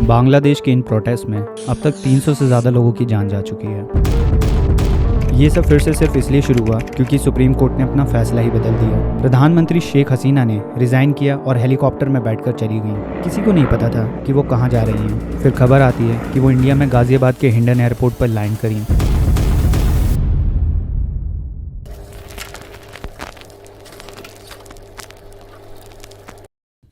बांग्लादेश के इन प्रोटेस्ट में अब तक 300 से ज़्यादा लोगों की जान जा चुकी है। ये सब फिर से सिर्फ इसलिए शुरू हुआ क्योंकि सुप्रीम कोर्ट ने अपना फैसला ही बदल दिया। प्रधानमंत्री शेख हसीना ने रिजाइन किया और हेलीकॉप्टर में बैठकर चली गई। किसी को नहीं पता था कि वो कहाँ जा रही हैं। फिर खबर आती है कि वो इंडिया में गाजियाबाद के हिंडन एयरपोर्ट पर लैंड करी।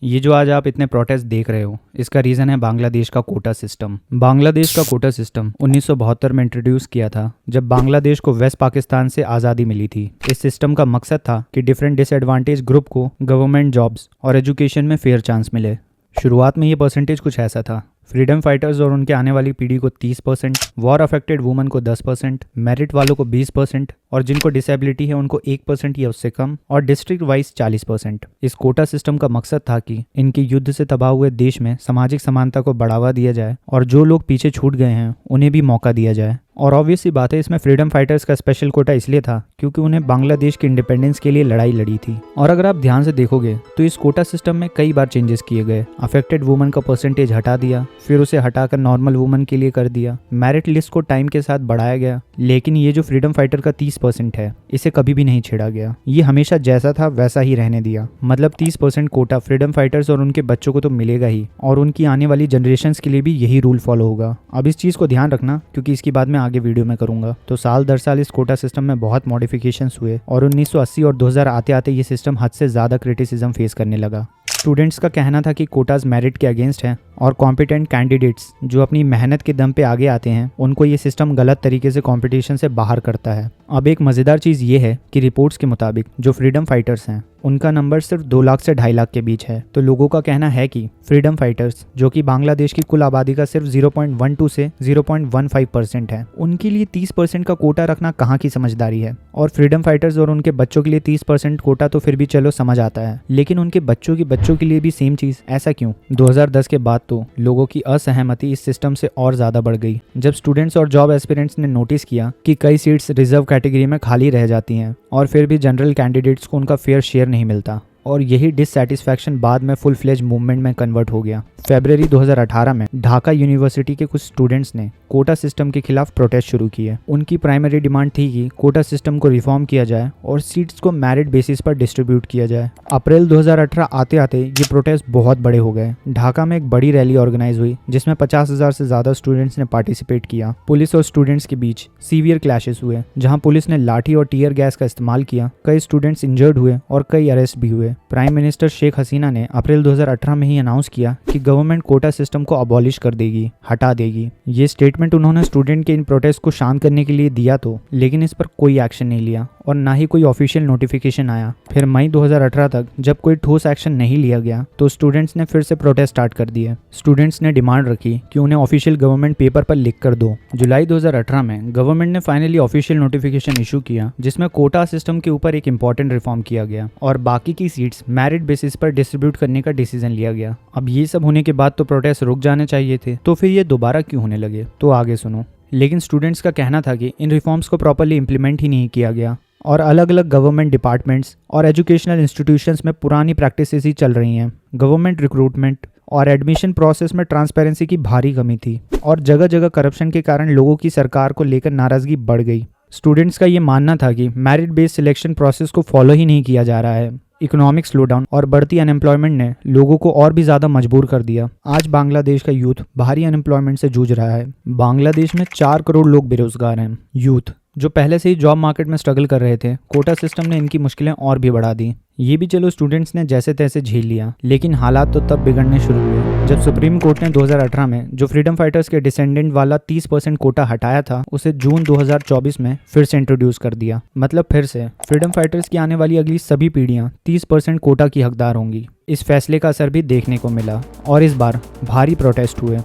ये जो आज आप इतने प्रोटेस्ट देख रहे हो, इसका रीज़न है बांग्लादेश का कोटा सिस्टम। बांग्लादेश का कोटा सिस्टम 1972 में इंट्रोड्यूस किया था, जब बांग्लादेश को वेस्ट पाकिस्तान से आज़ादी मिली थी। इस सिस्टम का मकसद था कि डिफरेंट डिसएडवांटेज ग्रुप को गवर्नमेंट जॉब्स और एजुकेशन में फेयर चांस मिले। शुरुआत में ये परसेंटेज कुछ ऐसा था: फ्रीडम फाइटर्स और उनके आने वाली पीढ़ी को 30%, वॉर अफेक्टेड वुमन को 10%, मेरिट वालों को 20% और जिनको डिसेबिलिटी है उनको 1% या उससे कम, और डिस्ट्रिक्ट वाइज 40%। इस कोटा सिस्टम का मकसद था कि इनके युद्ध से तबाह हुए देश में सामाजिक समानता को बढ़ावा दिया जाए और जो लोग पीछे छूट गए हैं उन्हें भी मौका दिया जाए। और ऑब्वियस सी बात है, इसमें फ्रीडम फाइटर्स का स्पेशल कोटा इसलिए था क्योंकि उन्हें बांग्लादेश की इंडिपेंडेंस के लिए लड़ाई लड़ी थी। और अगर आप ध्यान से देखोगे तो इस कोटा सिस्टम में कई बार चेंजेस किए गए। अफेक्टेड वुमन का परसेंटेज हटा दिया, फिर उसे हटाकर नॉर्मल वुमन के लिए कर दिया। मेरिट लिस्ट को टाइम के साथ बढ़ाया गया, लेकिन ये जो फ्रीडम फाइटर का 30% है, इसे कभी भी नहीं छेड़ा गया। ये हमेशा जैसा था वैसा ही रहने दिया। मतलब 30% कोटा फ्रीडम फाइटर्स और उनके बच्चों को तो मिलेगा ही, और उनकी आने वाली जनरेशन्स के लिए भी यही रूल फॉलो होगा। अब इस चीज को ध्यान रखना क्योंकि इसकी बात मैं आगे वीडियो में करूंगा। तो साल दर साल इस कोटा सिस्टम में बहुत मॉडिफिकेशंस हुए और 1980 और 2000 आते आते ये सिस्टम हद से ज्यादा क्रिटिसिज्म फेस करने लगा। स्टूडेंट्स का कहना था कि कोटाज मेरिट के अगेंस्ट हैं और कॉम्पिटेंट कैंडिडेट्स जो अपनी मेहनत के दम पे आगे आते हैं उनको ये सिस्टम गलत तरीके से कंपटीशन से बाहर करता है। अब एक मज़ेदार चीज़ ये है कि रिपोर्ट्स के मुताबिक जो फ्रीडम फाइटर्स हैं उनका नंबर सिर्फ 2 लाख से 2.5 लाख के बीच है। तो लोगों का कहना है कि फ्रीडम फाइटर्स, जो कि बांग्लादेश की कुल आबादी का सिर्फ 0.12 से 0.15% है, उनके लिए 30% का कोटा रखना कहाँ की समझदारी है। और फ्रीडम फाइटर्स और उनके बच्चों के लिए 30% कोटा तो फिर भी चलो समझ आता है, लेकिन उनके बच्चों के बच्चों के लिए भी सेम चीज़, ऐसा क्यों? 2010 के बाद तो लोगों की असहमति इस सिस्टम से और ज़्यादा बढ़ गई, जब स्टूडेंट्स और जॉब एस्पिरेंट्स ने नोटिस किया कि कई सीट्स रिजर्व कैटेगरी में खाली रह जाती हैं और फिर भी जनरल कैंडिडेट्स को उनका फेयर शेयर नहीं मिलता। और यही डिससैटिस्फैक्शन बाद में फुल फ्लेज मूवमेंट में कन्वर्ट हो गया। फरवरी 2018 में ढाका यूनिवर्सिटी के कुछ स्टूडेंट्स ने कोटा सिस्टम के खिलाफ प्रोटेस्ट शुरू किए। उनकी प्राइमरी डिमांड थी कि कोटा सिस्टम को रिफॉर्म किया जाए और सीट्स को मेरिट बेसिस पर डिस्ट्रीब्यूट किया जाए। अप्रैल 2018 आते आते ये प्रोटेस्ट बहुत बड़े हो गए। ढाका में एक बड़ी रैली ऑर्गेनाइज हुई जिसमें 50,000 से ज्यादा स्टूडेंट्स ने पार्टिसिपेट किया। पुलिस और स्टूडेंट्स के बीच सीवियर क्लैशेस हुए, जहाँ पुलिस ने लाठी और टीयर गैस का इस्तेमाल किया। कई स्टूडेंट्स इंजर्ड हुए और कई अरेस्ट भी हुए। प्राइम मिनिस्टर शेख हसीना ने अप्रैल 2018 में ही अनाउंस किया कि गवर्नमेंट कोटा सिस्टम को अबॉलिश कर देगी, हटा देगी। ये स्टेटमेंट उन्होंने स्टूडेंट के इन प्रोटेस्ट को शांत करने के लिए दिया तो, लेकिन इस पर कोई एक्शन नहीं लिया और ना ही कोई ऑफिशियल नोटिफिकेशन आया। फिर मई 2018 तक जब कोई ठोस एक्शन नहीं लिया गया तो स्टूडेंट्स ने फिर से प्रोटेस्ट स्टार्ट कर दिए। स्टूडेंट्स ने डिमांड रखी कि उन्हें ऑफिशियल गवर्नमेंट पेपर पर लिख कर दो। जुलाई 2018 में गवर्नमेंट ने फाइनली ऑफिशियल नोटिफिकेशन इशू किया जिसमें कोटा सिस्टम के ऊपर एक इंपॉर्टेंट रिफॉर्म किया गया और बाकी की सीट्स मेरिट बेसिस पर डिस्ट्रीब्यूट करने का डिसीजन लिया गया। अब ये सब होने के बाद तो प्रोटेस्ट रुक जाने चाहिए थे, तो फिर ये दोबारा क्यों होने लगे? तो आगे सुनो। लेकिन स्टूडेंट्स का कहना था कि इन रिफॉर्म्स को प्रॉपर्ली इंप्लीमेंट ही नहीं किया गया और अलग अलग गवर्नमेंट डिपार्टमेंट्स और एजुकेशनल इंस्टीट्यूशंस में पुरानी प्रैक्टिसेस ही चल रही हैं। गवर्नमेंट रिक्रूटमेंट और एडमिशन प्रोसेस में ट्रांसपेरेंसी की भारी कमी थी और जगह जगह करप्शन के कारण लोगों की सरकार को लेकर नाराजगी बढ़ गई। स्टूडेंट्स का ये मानना था कि मेरिट बेस्ड सिलेक्शन प्रोसेस को फॉलो ही नहीं किया जा रहा है। इकोनॉमिक स्लोडाउन और बढ़ती अनएम्प्लॉयमेंट ने लोगों को और भी ज़्यादा मजबूर कर दिया। आज बांग्लादेश का यूथ भारी अनएम्प्लॉयमेंट से जूझ रहा है। बांग्लादेश में 4 करोड़ लोग बेरोजगार हैं। यूथ जो पहले से ही जॉब मार्केट में स्ट्रगल कर रहे थे, कोटा सिस्टम ने इनकी मुश्किलें और भी बढ़ा दी। ये भी चलो स्टूडेंट्स ने जैसे तैसे झेल लिया, लेकिन हालात तो तब बिगड़ने शुरू हुए जब सुप्रीम कोर्ट ने 2018 में जो फ्रीडम फाइटर्स के डिसेंडेंट वाला 30% कोटा हटाया था, उसे जून 2024 में फिर से इंट्रोड्यूस कर दिया। मतलब फिर से फ्रीडम फाइटर्स की आने वाली अगली सभी पीढ़ियां 30% कोटा की हकदार होंगी। इस फैसले का असर भी देखने को मिला और इस बार भारी प्रोटेस्ट हुए।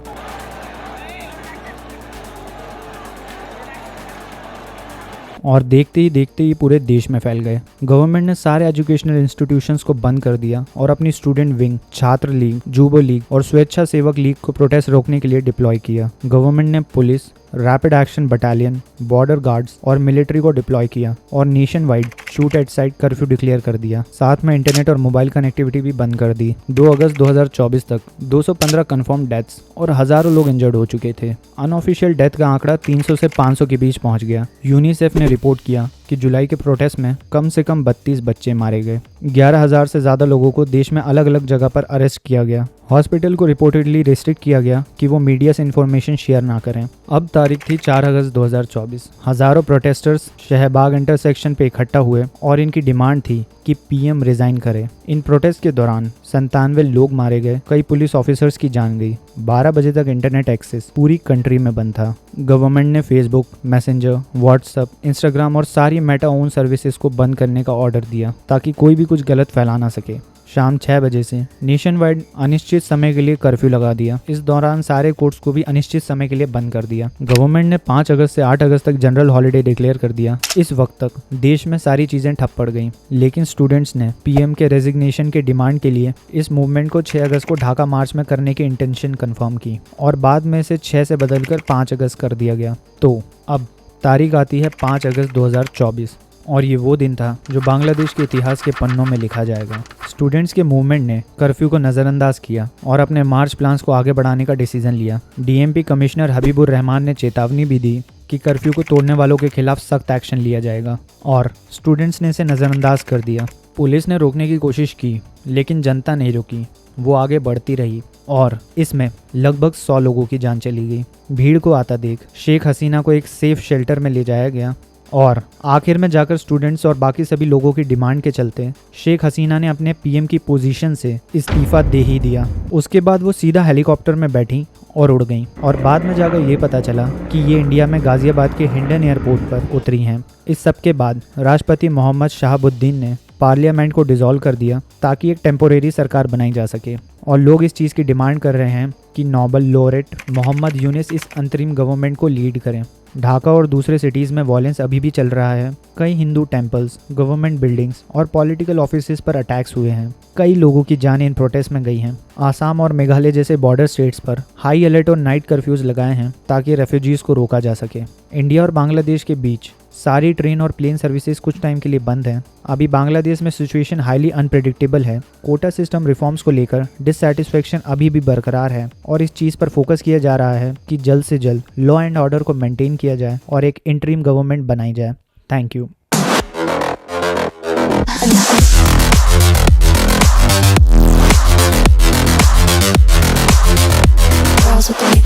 और देखते ही देखते ये पूरे देश में फैल गए। गवर्नमेंट ने सारे एजुकेशनल इंस्टीट्यूशंस को बंद कर दिया और अपनी स्टूडेंट विंग, छात्र लीग, जुबो लीग और स्वेच्छा सेवक लीग को प्रोटेस्ट रोकने के लिए डिप्लॉय किया। गवर्नमेंट ने police, rapid action battalion, border guards और मिलिट्री को डिप्लॉय किया और nation wide shoot at site curfew declare कर दिया। साथ में इंटरनेट और मोबाइल कनेक्टिविटी भी बंद कर दी। 2 अगस्त 2024 तक 215 कंफर्म डेथ्स और हजारों लोग इंजर्ड हो चुके थे। अनऑफिशियल डेथ का आंकड़ा 300 से 500 के बीच पहुंच गया। यूनिसेफ ने रिपोर्ट किया कि जुलाई के प्रोटेस्ट में कम से कम 32 बच्चे मारे गए। 11,000 से ज़्यादा लोगों को देश में अलग अलग जगह पर अरेस्ट किया गया। हॉस्पिटल को रिपोर्टेडली रिस्ट्रिक्ट किया गया कि वो मीडिया से इन्फॉर्मेशन शेयर ना करें। अब तारीख थी 4 अगस्त 2024। हजारों प्रोटेस्टर्स शहबाग इंटरसेक्शन पे इकट्ठा हुए और इनकी डिमांड थी कि पीएम रिजाइन करे। इन प्रोटेस्ट के दौरान 97 लोग मारे गए, कई पुलिस ऑफिसर्स की जान गई। 12 बजे तक इंटरनेट एक्सेस पूरी कंट्री में बंद था। गवर्नमेंट ने फेसबुक, मैसेंजर, व्हाट्सएप, इंस्टाग्राम और सारी मेटा ओन सर्विसेज को बंद करने का ऑर्डर दिया ताकि कोई भी कुछ गलत फैला ना सके। शाम 6 बजे से नेशन वाइड अनिश्चित समय के लिए कर्फ्यू लगा दिया। इस दौरान सारे कोर्ट्स को भी अनिश्चित समय के लिए बंद कर दिया। गवर्नमेंट ने 5 अगस्त से 8 अगस्त तक जनरल हॉलिडे डिक्लेयर कर दिया। इस वक्त तक देश में सारी चीजें ठप पड़ गईं, लेकिन स्टूडेंट्स ने पीएम के रेजिग्नेशन के डिमांड के लिए इस मूवमेंट को 6 अगस्त को ढाका मार्च में करने की इंटेंशन कंफर्म की और बाद में इसे 6 से बदलकर 5 अगस्त कर दिया गया। तो अब तारीख आती है 5 अगस्त 2024 और ये वो दिन था जो बांग्लादेश के इतिहास के पन्नों में लिखा जाएगा। स्टूडेंट्स के मूवमेंट ने कर्फ्यू को नज़रअंदाज किया और अपने मार्च प्लान्स को आगे बढ़ाने का डिसीजन लिया। डीएमपी कमिश्नर हबीबुर रहमान ने चेतावनी भी दी कि कर्फ्यू को तोड़ने वालों के खिलाफ सख्त एक्शन लिया जाएगा और स्टूडेंट्स ने इसे नज़रअंदाज कर दिया। पुलिस ने रोकने की कोशिश की, लेकिन जनता नहीं रुकी, वो आगे बढ़ती रही और इसमें लगभग 100 लोगों की जान चली गई। भीड़ को आता देख शेख हसीना को एक सेफ शेल्टर में ले जाया गया और आखिर में जाकर स्टूडेंट्स और बाकी सभी लोगों की डिमांड के चलते शेख हसीना ने अपने पीएम की पोजीशन से इस्तीफा दे ही दिया। उसके बाद वो सीधा हेलीकॉप्टर में बैठी और उड़ गईं और बाद में जाकर ये पता चला कि ये इंडिया में गाजियाबाद के हिंडन एयरपोर्ट पर उतरी हैं। इस सब के बाद राष्ट्रपति मोहम्मद शहाबुद्दीन ने पार्लियामेंट को डिसॉल्व कर दिया ताकि एक टेम्पोरेरी सरकार बनाई जा सके और लोग इस चीज़ की डिमांड कर रहे हैं कि नोबल लॉरेट मोहम्मद यूनिस इस अंतरिम गवर्नमेंट को लीड करें। ढाका और दूसरे सिटीज़ में वॉयलेंस अभी भी चल रहा है। कई हिंदू टेम्पल्स, गवर्नमेंट बिल्डिंग्स और पॉलिटिकल ऑफिसेज पर अटैक्स हुए हैं। कई लोगों की जान इन प्रोटेस्ट में गई हैं। आसाम और मेघालय जैसे बॉर्डर स्टेट्स पर हाई अलर्ट और नाइट कर्फ्यूज लगाए हैं ताकि रेफ्यूजीज को रोका जा सके। इंडिया और बांग्लादेश के बीच सारी ट्रेन और प्लेन सर्विसेज कुछ टाइम के लिए बंद हैं। अभी बांग्लादेश में सिचुएशन हाईली अनप्रेडिक्टेबल है। कोटा सिस्टम रिफॉर्म्स को लेकर डिससैटिस्फैक्शन अभी भी बरकरार है और इस चीज़ पर फोकस किया जा रहा है कि जल्द से जल्द लॉ एंड ऑर्डर को मेंटेन किया जाए और एक इंटरिम गवर्नमेंट बनाई जाए। Thank you.